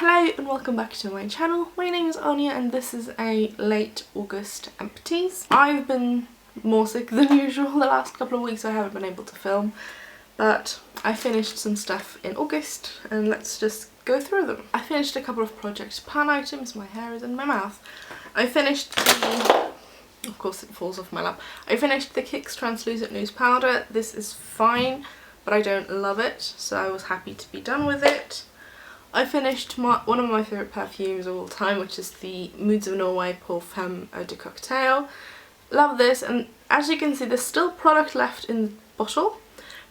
Hello and welcome back to my channel. My name is Anya and this is a late August Empties. I've been more sick than usual the last couple of weeks. I haven't been able to film, but I finished some stuff in August and let's just go through them. I finished a couple of project pan items. My hair is in my mouth. I finished the... Of course it falls off my lap. I finished the Kicks Translucent Loose Powder. This is fine, but I don't love it, so I was happy to be done with it. I finished one of my favourite perfumes of all time, which is the Moods of Norway Pour Femme Eau de Cocktail. Love this, and as you can see there's still product left in the bottle,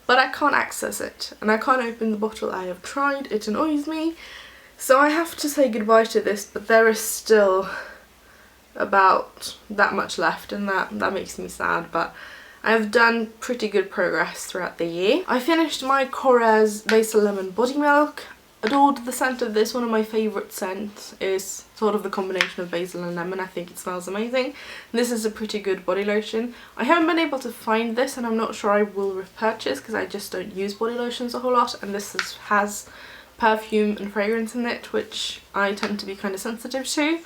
but I can't access it and I can't open the bottle. I have tried, it annoys me, so I have to say goodbye to this, but there is still about that much left and that makes me sad, but I have done pretty good progress throughout the year. I finished my Korres Basil Lemon Body Milk. Adored the scent of this. One of my favourite scents is sort of the combination of basil and lemon. I think it smells amazing. This is a pretty good body lotion. I haven't been able to find this and I'm not sure I will repurchase because I just don't use body lotions a whole lot, and this has perfume and fragrance in it, which I tend to be kind of sensitive to.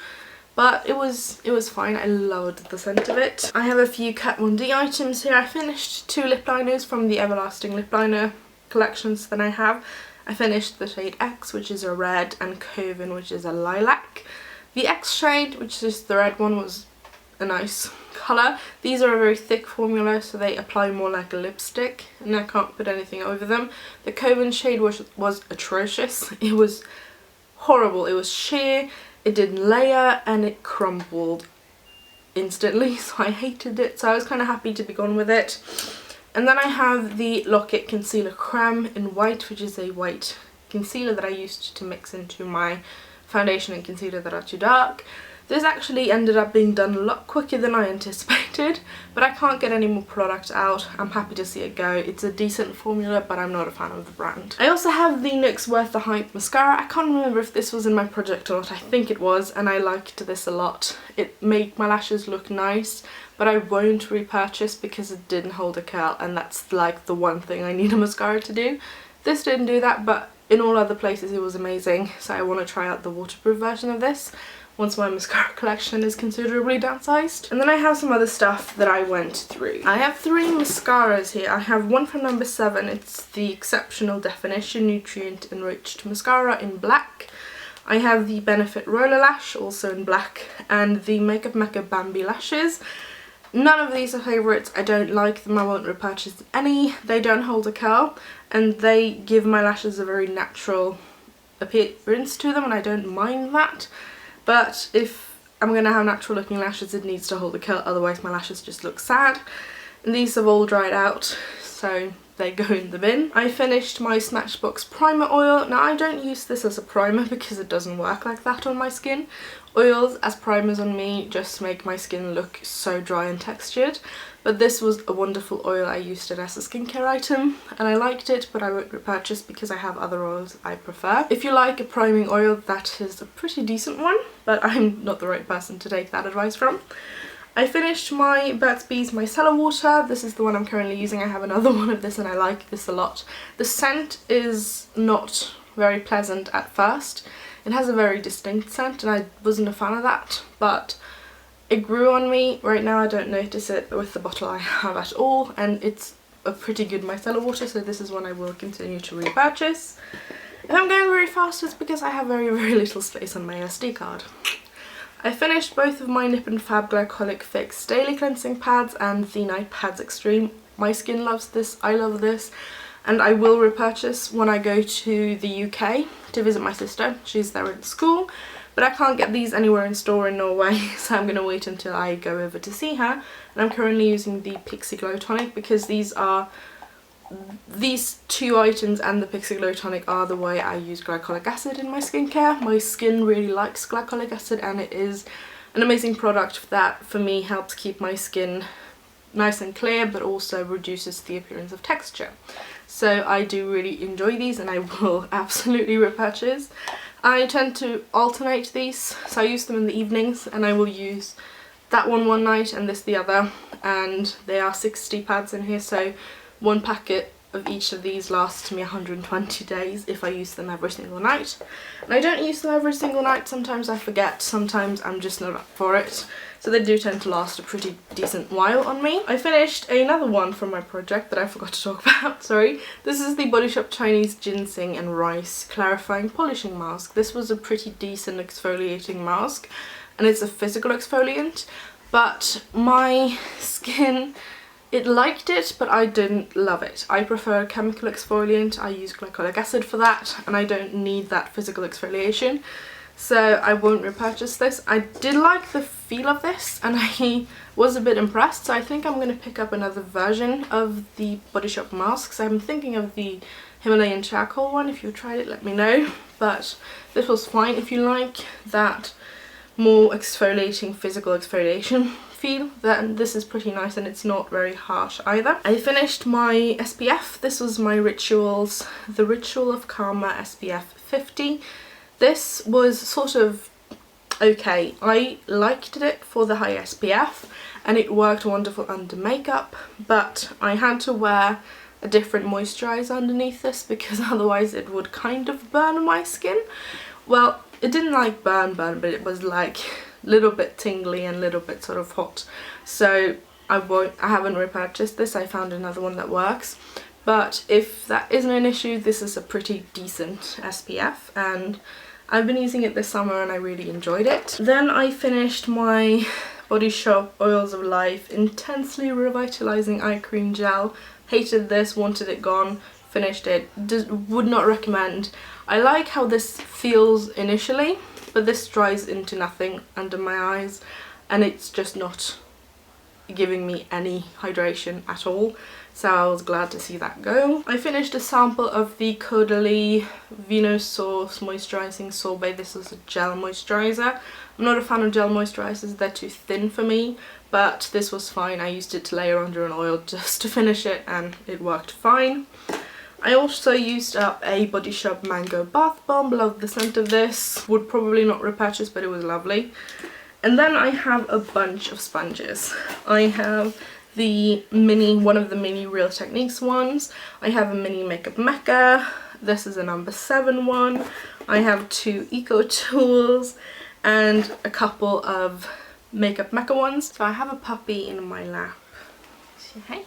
But it was fine. I loved the scent of it. I have a few Kat Von D items here. I finished 2 lip liners from the Everlasting lip liner collections that I have. I finished the shade X, which is a red, and Coven, which is a lilac. The X shade, which is the red one, was a nice colour. These are a very thick formula, so they apply more like a lipstick, and I can't put anything over them. The Coven shade was atrocious. It was horrible. It was sheer, it didn't layer, and it crumbled instantly, so I hated it. So I was kind of happy to be gone with it. And then I have the Lock-It Concealer Creme in white, which is a white concealer that I used to mix into my foundation and concealer that are too dark. This actually ended up being done a lot quicker than I anticipated, but I can't get any more product out. I'm happy to see it go. It's a decent formula, but I'm not a fan of the brand. I also have the NYX Worth the Hype mascara. I can't remember if this was in my project or not. I think it was, and I liked this a lot. It made my lashes look nice, but I won't repurchase because it didn't hold a curl, and that's like the one thing I need a mascara to do. This didn't do that, but in all other places it was amazing, so I want to try out the waterproof version of this once my mascara collection is considerably downsized. And then I have some other stuff that I went through. I have 3 mascaras here. I have one from number 7. It's the Exceptional Definition Nutrient Enriched Mascara in black. I have the Benefit Roller Lash, also in black, and the Makeup Mecca Bambi Lashes. None of these are favourites. I don't like them. I won't repurchase any. They don't hold a curl, and they give my lashes a very natural appearance to them, and I don't mind that. But if I'm going to have natural looking lashes, it needs to hold a curl, otherwise my lashes just look sad. And these have all dried out, so they go in the bin. I finished my Smashbox Primer Oil. Now I don't use this as a primer because it doesn't work like that on my skin. Oils as primers on me just make my skin look so dry and textured, but this was a wonderful oil. I used it as a skincare item and I liked it, but I won't repurchase because I have other oils I prefer. If you like a priming oil, that is a pretty decent one, but I'm not the right person to take that advice from. I finished my Burt's Bees Micellar Water. This is the one I'm currently using. I have another one of this and I like this a lot. The scent is not very pleasant at first. It has a very distinct scent and I wasn't a fan of that, but it grew on me. Right now I don't notice it with the bottle I have at all, and it's a pretty good micellar water, so this is one I will continue to repurchase. If I'm going very fast, it's because I have very little space on my SD card. I finished both of my Nip and Fab Glycolic Fix Daily Cleansing Pads and the Night Pads Extreme. My skin loves this, I love this, and I will repurchase when I go to the UK to visit my sister. She's there at school, but I can't get these anywhere in store in Norway, so I'm going to wait until I go over to see her. And I'm currently using the Pixie Glow Tonic because these 2 items and the Pixie Glow Tonic are the way I use glycolic acid in my skincare. My skin really likes glycolic acid and it is an amazing product that for me helps keep my skin nice and clear, but also reduces the appearance of texture. So I do really enjoy these and I will absolutely repurchase. I tend to alternate these, so I use them in the evenings and I will use that one night and this the other, and there are 60 pads in here, so one packet of each of these lasts me 120 days if I use them every single night. And I don't use them every single night, sometimes I forget, sometimes I'm just not up for it. So they do tend to last a pretty decent while on me. I finished another one from my project that I forgot to talk about, sorry. This is the Body Shop Chinese Ginseng and Rice Clarifying Polishing Mask. This was a pretty decent exfoliating mask, and it's a physical exfoliant, but my skin, it liked it, but I didn't love it. I prefer a chemical exfoliant. I use glycolic acid for that, and I don't need that physical exfoliation. So I won't repurchase this. I did like the feel of this and I was a bit impressed, so I think I'm going to pick up another version of the Body Shop masks. I'm thinking of the Himalayan charcoal one. If you've tried it, let me know. But this was fine. If you like that more exfoliating, physical exfoliation feel, then this is pretty nice, and it's not very harsh either. I finished my SPF. This was my Rituals, the Ritual of Karma SPF 50. This was sort of okay. I liked it for the high SPF and it worked wonderful under makeup, but I had to wear a different moisturiser underneath this because otherwise it would kind of burn my skin. Well, it didn't like burn, but it was like a little bit tingly and a little bit sort of hot. So I haven't repurchased this. I found another one that works. But if that isn't an issue, this is a pretty decent SPF, and I've been using it this summer and I really enjoyed it. Then I finished my Body Shop Oils of Life Intensely Revitalizing Eye Cream Gel. Hated this, wanted it gone, finished it. Would not recommend. I like how this feels initially, but this dries into nothing under my eyes and it's just not giving me any hydration at all, so I was glad to see that go. I finished a sample of the Caudalie Venosource Moisturising Sorbet. This is a gel moisturiser. I'm not a fan of gel moisturisers, they're too thin for me, but this was fine. I used it to layer under an oil just to finish it and it worked fine. I also used up a Body Shop Mango Bath Bomb. Love the scent of this. Would probably not repurchase, but it was lovely. And then I have a bunch of sponges. I have one of the mini Real Techniques ones. I have a mini Makeup Mecca. This is a number 7 one. I have 2 Eco Tools and a couple of Makeup Mecca ones. So I have a puppy in my lap. Say hi.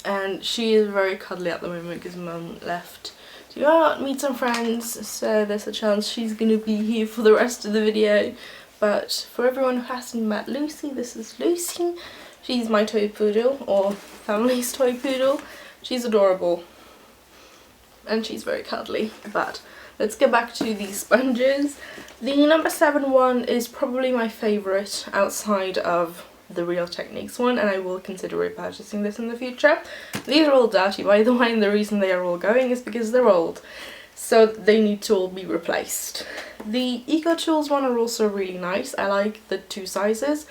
And she is very cuddly at the moment because Mum left to go out, meet some friends, so there's a chance she's gonna be here for the rest of the video. But for everyone who hasn't met Lucy, this is Lucy. She's my toy poodle, or family's toy poodle. She's adorable and she's very cuddly. But let's get back to these sponges. The number 7 one is probably my favourite outside of the Real Techniques one, and I will consider repurchasing this in the future. These are all dirty, by the way, and the reason they are all going is because they're old, so they need to all be replaced. The Eco Tools one are also really nice. I like the 2 sizes.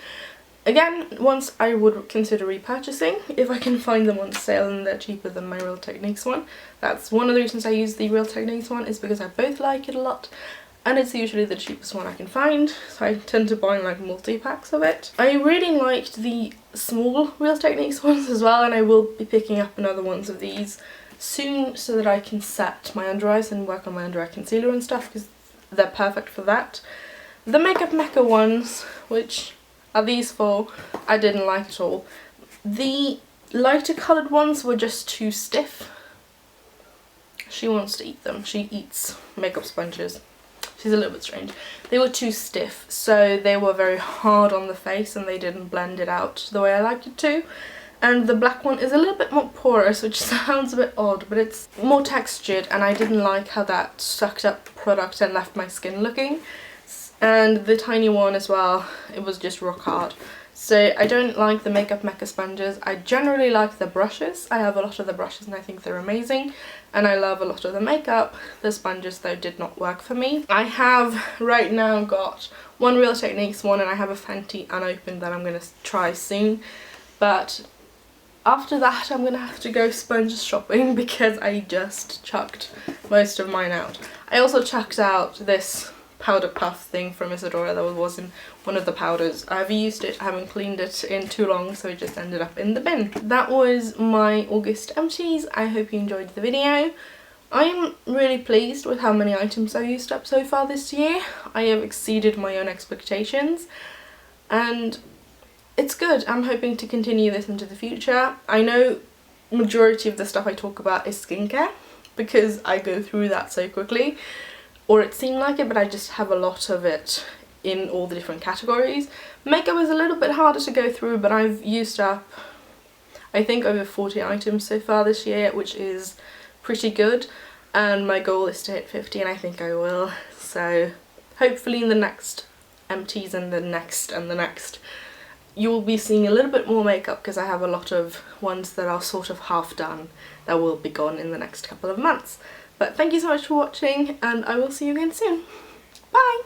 Again, once I would consider repurchasing if I can find them on sale and they're cheaper than my Real Techniques one. That's one of the reasons I use the Real Techniques one, is because I both like it a lot. And it's usually the cheapest one I can find, so I tend to buy like multi-packs of it. I really liked the small Real Techniques ones as well, and I will be picking up another ones of these soon so that I can set my under eyes and work on my under eye concealer and stuff, because they're perfect for that. The Makeup Mecca ones, which are these 4, I didn't like at all. The lighter coloured ones were just too stiff. She wants to eat them. She eats makeup sponges. She's a little bit strange. They were too stiff, so they were very hard on the face and they didn't blend it out the way I liked it to. And the black one is a little bit more porous, which sounds a bit odd, but it's more textured, and I didn't like how that sucked up the product and left my skin looking. And the tiny one as well, it was just rock hard. So I don't like the Makeup Mecca sponges. I generally like the brushes. I have a lot of the brushes and I think they're amazing. And I love a lot of the makeup. The sponges though did not work for me. I have right now got one Real Techniques one, and I have a Fenty unopened that I'm going to try soon. But after that I'm going to have to go sponge shopping because I just chucked most of mine out. I also chucked out this powder puff thing from Isadora that was in one of the powders. I've used it, I haven't cleaned it in too long, so it just ended up in the bin. That was my August empties. I hope you enjoyed the video. I'm really pleased with how many items I've used up so far this year. I have exceeded my own expectations and it's good. I'm hoping to continue this into the future. I know majority of the stuff I talk about is skincare because I go through that so quickly, or it seemed like it, but I just have a lot of it in all the different categories. Makeup is a little bit harder to go through, but I've used up I think over 40 items so far this year, which is pretty good, and my goal is to hit 50 and I think I will. So hopefully in the next empties and the next and the next you will be seeing a little bit more makeup because I have a lot of ones that are sort of half done that will be gone in the next couple of months. But thank you so much for watching and I will see you again soon. Bye!